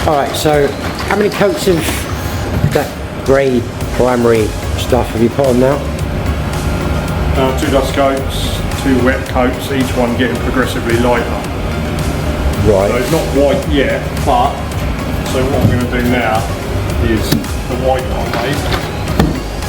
Alright, so how many coats of that grey primary stuff have you put on now? 2 dust coats, 2 wet coats, each one getting progressively lighter. Right. So it's not white yet, but so what I'm going to do now is the white one I made.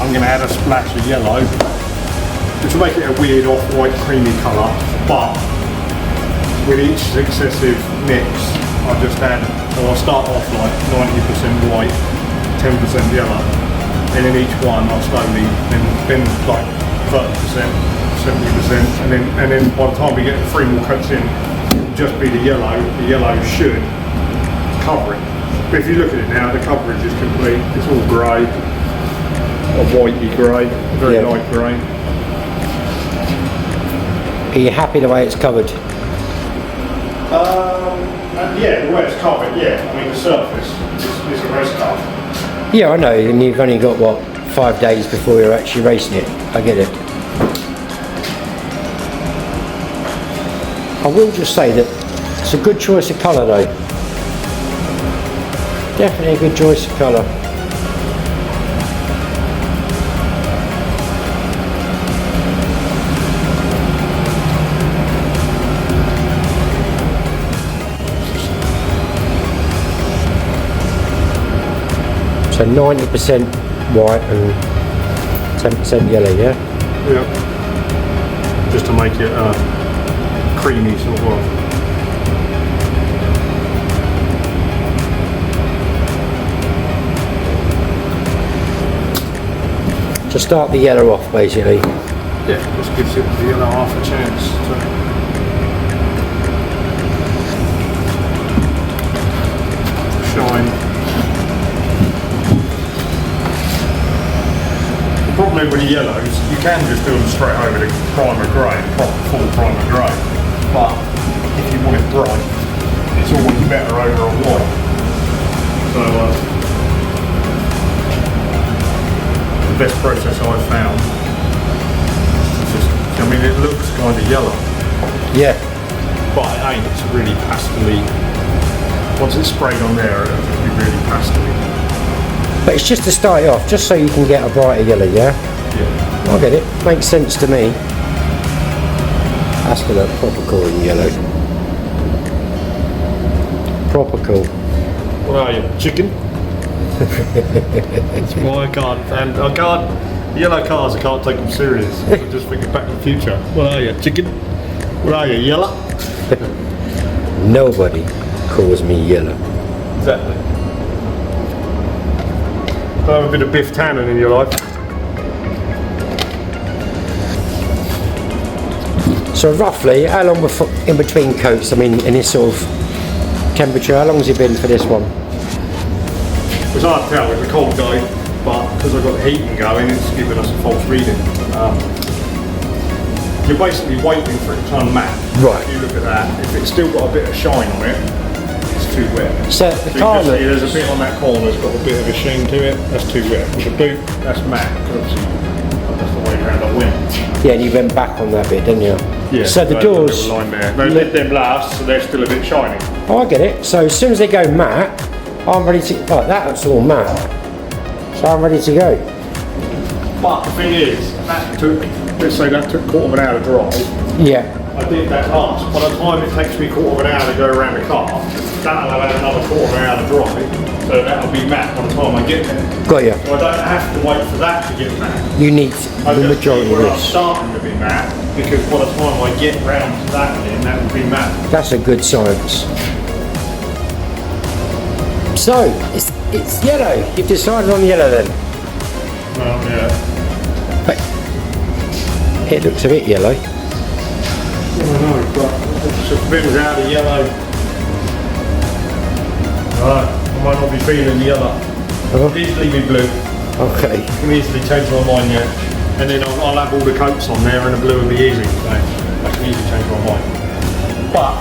I'm going to add a splash of yellow, which will make it a weird off-white creamy colour, but with each successive mix I'll just add, so I'll start off like 90% white, 10% yellow, and in each one I'll slowly then like 30%, 70%, and then by the time we get 3 more coats in, it'll just be the yellow should cover it. But if you look at it now, the coverage is complete, it's all grey, or whitey grey, very light grey. Are you happy the way it's covered? Yeah, the way it's covered, yeah. I mean the surface is a race car. Yeah, I know, and you've only got, what, 5 days before you're actually racing it. I get it. I will just say that it's a good choice of colour though. Definitely a good choice of colour. So 90% white and 10% yellow, yeah? Yeah. Just to make it creamy sort of. To start the yellow off, basically. Yeah, just gives it the yellow half a chance to shine. The problem with the yellows, you can just do them straight over the primer grey, full primer grey, but if you want it bright, it's always better over a white. So the best process I've found is just, I mean it looks kind of yellow, Yeah. but it ain't, it's really pastely. Once it's sprayed on there, it'll just be really pastely. But it's just to start it off, just so you can get a brighter yellow, yeah? Yeah. I get it. Makes sense to me. That's got a proper cool in yellow. Proper cool. What are you, chicken? It's my card, and I can't. Yellow cars, I can't take them serious. I just think Back to the Future. What are you, chicken? What are you, yellow? Nobody calls me yellow. Exactly. Have a bit of Biff Tannen in your life. So roughly, how long before, in between coats, I mean in this sort of temperature, how long has it been for this one? It's hard to tell, it's a cold day, but because I've got the heating going, it's giving us a false reading. You're basically waiting for it to turn matte. Right. If you look at that, if it's still got a bit of shine on it, it's too wet. So the So car you can see looks... there's a bit on that corner that's got a bit of a sheen to it, that's too wet. With the boot, that's matte, because obviously that's the way around I went. Yeah, and you went back on that bit, didn't you? Yeah, so the doors... line there. They lit them last, so they're still a bit shiny. Oh, I get it. So as soon as they go matte, I'm ready to... Like, that's all matte. So I'm ready to go. But the thing is, that took, let's say that took a quarter of an hour to drive. Yeah. I did that last. By the time it takes me a quarter of an hour to go around the car, that'll have had another quarter of an hour to drive. So that'll be matte by the time I get there. Got you. So I don't have to wait for that to get matte. You need I the just majority need of where I'm this. starting to be matte, because by the time I get round to that then, that will be matte. That's a good science. So, it's yellow. You've decided on yellow then. Well, yeah. But it looks a bit yellow. I know, but it's a bit out of yellow. I might not be feeling the yellow. Oh. Easily be blue. Okay. I can easily change my mind yet. And then I'll have all the coats on there and the blue will be easy. So I can easily change my mind. But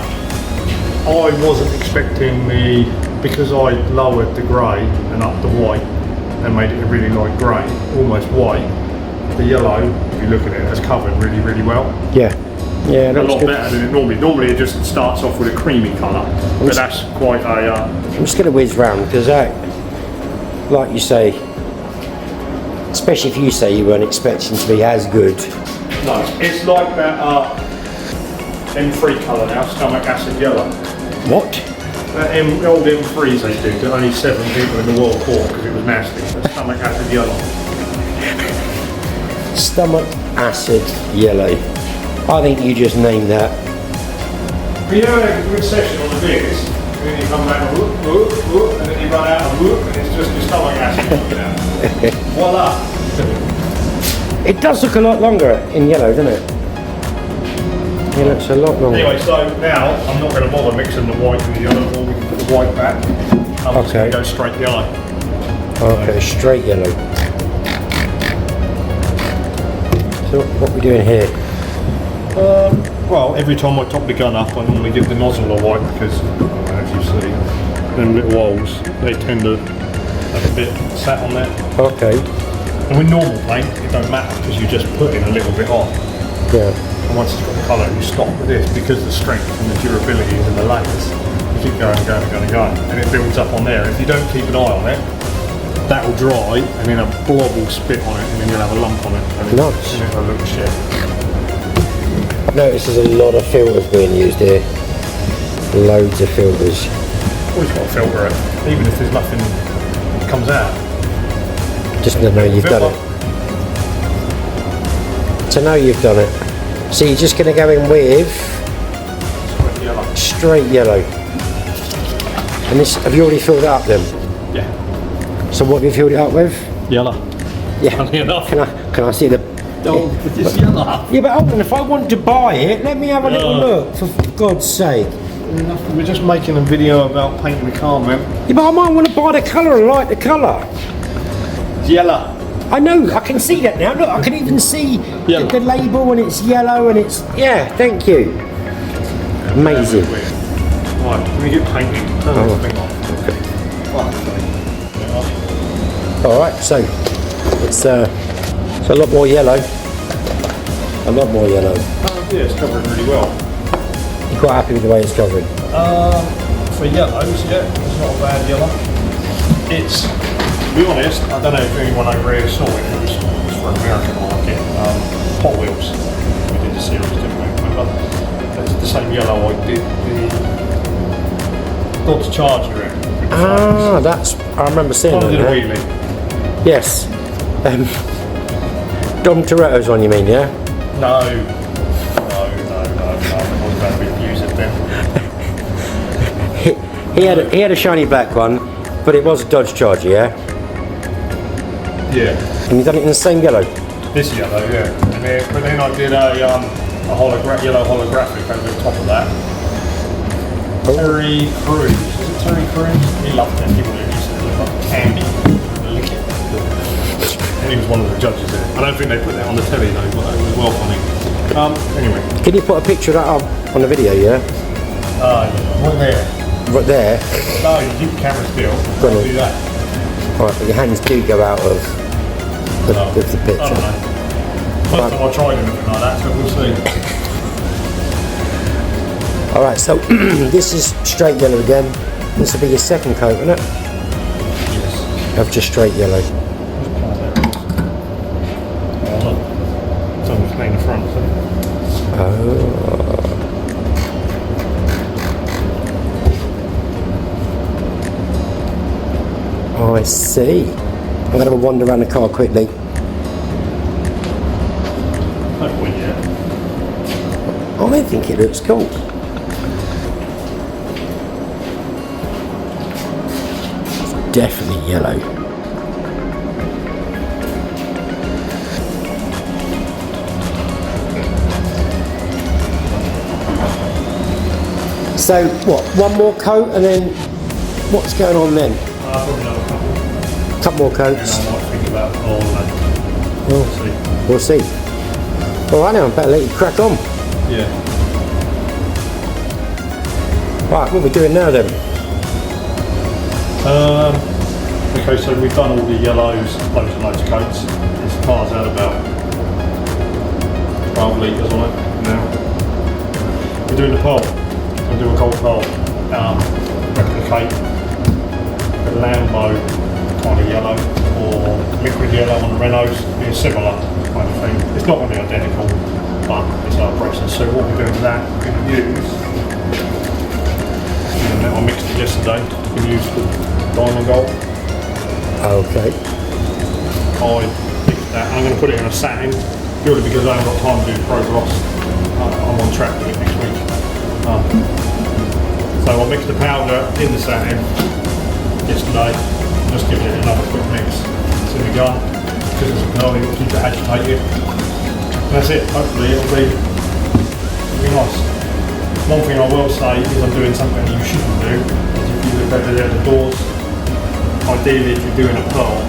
I wasn't expecting because I lowered the grey and up the white and made it a really light grey, almost white. The yellow, if you look at it, has covered really, really well. Yeah. Yeah, a looks lot good. better than it normally. Normally it just starts off with a creamy colour, but that's quite a. I'm just going to whiz round because like you say, especially if you say you weren't expecting to be as good. No, it's like that M3 colour now, stomach acid yellow. What? That old M3s they did that only 7 people in the world bought because it was nasty. The stomach acid yellow. Stomach acid yellow. I think you just named that. But you know, a good session on the beers, and then you come back and whoop, whoop, whoop, and then you run out and whoop, and it's just your stomach acid coming out. Voila! It does look a lot longer in yellow, doesn't it? It looks a lot longer. Anyway, so now I'm not going to bother mixing the white and the yellow, or we can put the white back. I'm just going to go straight yellow. Okay, straight yellow. So what are we doing here? Well, every time I top the gun up, I normally give the nozzle a wipe because, as you see, them little holes, they tend to have a bit sat on there. Okay. And with normal paint, it don't matter because you just put in a little bit on. Yeah. And once it's got the colour, you stop with this because the strength and the durability is in the layers. You keep going and going and going and going, and it builds up on there. If you don't keep an eye on it, that will dry, and then a blob will spit on it, and then you'll have a lump on it, and Nice. it'll look shit. I've noticed there's a lot of filters being used here. Loads of filters. Always got to filter it, even if there's nothing that comes out. Just to know you've done it. To know you've done it. So you're just going to go in with straight yellow. And this, have you already filled it up then? Yeah. So what have you filled it up with? Yellow. Yeah. Funny enough. Can I see the? No, it's just yellow. Yeah, but hold on. If I want to buy it, let me have a little look. For God's sake. We're just making a video about painting the car, man. Yeah, but I might want to buy the colour and like the colour. It's yellow. I know, I can see that now. Look, I can even see the label and it's yellow and it's... Yeah, thank you. Amazing. Right, let me get painting. Turn this thing off. Alright, so it's a lot more yellow. A lot more yellow. Yeah, it's covering really well. You're quite happy with the way it's covering? For yellows, yeah, it's not a bad yellow. It's, to be honest, I don't know if anyone over here saw it, it was for an American market, Hot Wheels. We did the series, didn't we? Remember? It's the same yellow I did the Dodge Charger in. Ah, that's... I remember seeing that. Did a wheelie. Yes. Dom Toretto's one, you mean, yeah? No. I was going to use it then. He had a shiny black one, but it was a Dodge Charger, yeah? Yeah. And you've done it in the same yellow? This yellow, yeah. But then I did a yellow holographic over the top of that. Terry Crews. Is it Terry Crews? He loved it. He wanted to use it look like candy. Lick it. And he was one of the judges there. I don't think they put that on the telly though, but it was well funny. Anyway. Can you put a picture of that up on the video, yeah? Right there. Right there? No, you keep the camera still. Don't do that. Alright, but your hands do go out of the picture. I don't know. First time I tried anything like that, so we'll see. Alright, so this is straight yellow again. This will be your second coat, isn't it? Yes. Of just straight yellow. Oh, look. It's almost clean the front, isn't it? Oh. Oh, I see. I'm going to have a wander around the car quickly. Not quite yet. I think it looks cool. It's definitely yellow. So, what, one more coat and then what's going on then? Probably another couple. Couple more coats. And I might think about all that. We'll see. Alright now, better let you crack on. Yeah. Right, what are we doing now then? Okay, so we've done all the yellows, loads and loads of coats. This car's had about 12 litres on it now. we're doing the pearl. We'll do a gold pearl. Replicate the Lambo kind of yellow or liquid yellow on the Renaults. Be a similar kind of thing. It's not going to be identical, but it's our process. So what we're doing with that, we're going to use, I mixed it yesterday, we used the diamond gold. Okay. I mixed that, I'm going to put it in a satin, purely because I haven't got time to do pro gloss. I'm on track with it next week. So I mixed the powder in the satin yesterday, just giving it another quick mix. It's in the gun, because it's a pearl, it'll keep it agitated. And that's it, hopefully it'll be nice. One thing I will say is I'm doing something you shouldn't do, is if you look over there at the doors, ideally if you're doing a pearl,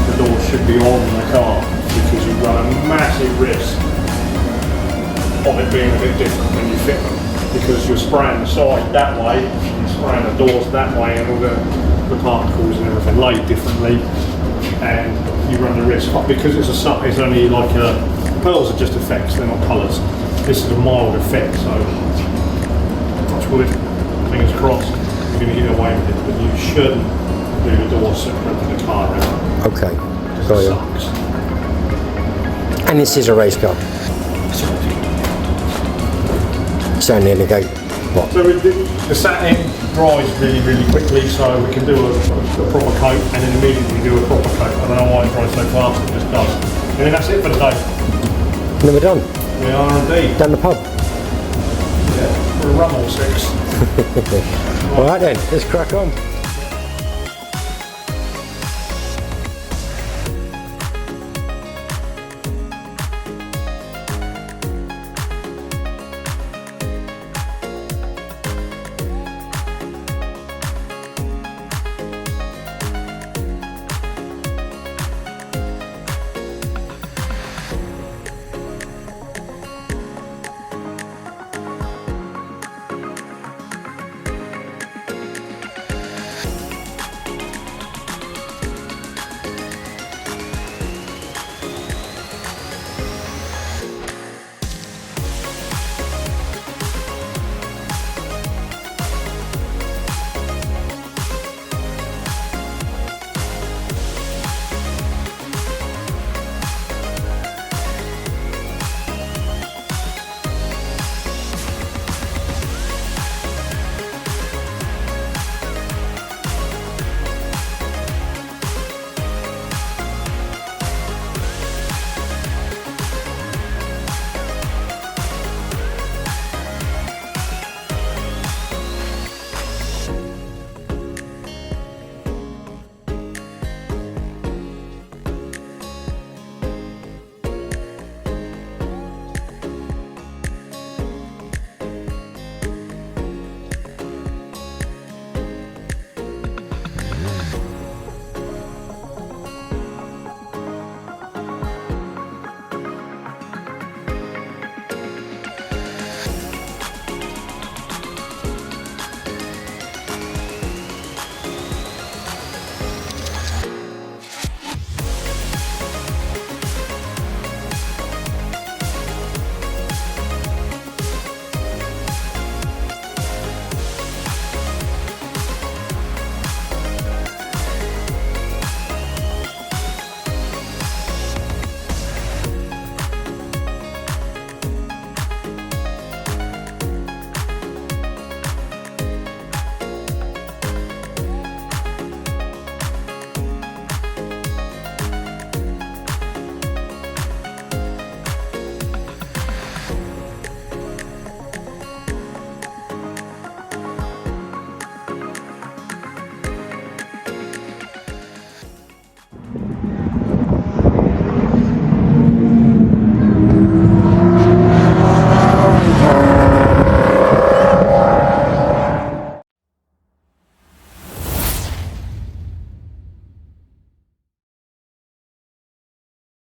the doors should be on the car, because you run a massive risk of it being a bit different when you fit them, because you're spraying the side that way, you're spraying the doors that way, and all the particles and everything laid differently, and you run the risk. But because it's only like pearls are just effects, they're not colours. This is a mild effect, so touch wood, fingers crossed, you're going to get away with it, but you shouldn't do the doors separate to the car ever. Okay. It Got you. sucks. And this is a race car. So nearly go. What? So the satin dries really, really quickly, so we can do a proper coat and then immediately do a proper coat. I don't know why it dries so fast, it just does. And then that's it for the day. Never done. We are indeed. Down the pub. Yeah, we're a rum or six. All right then, let's crack on.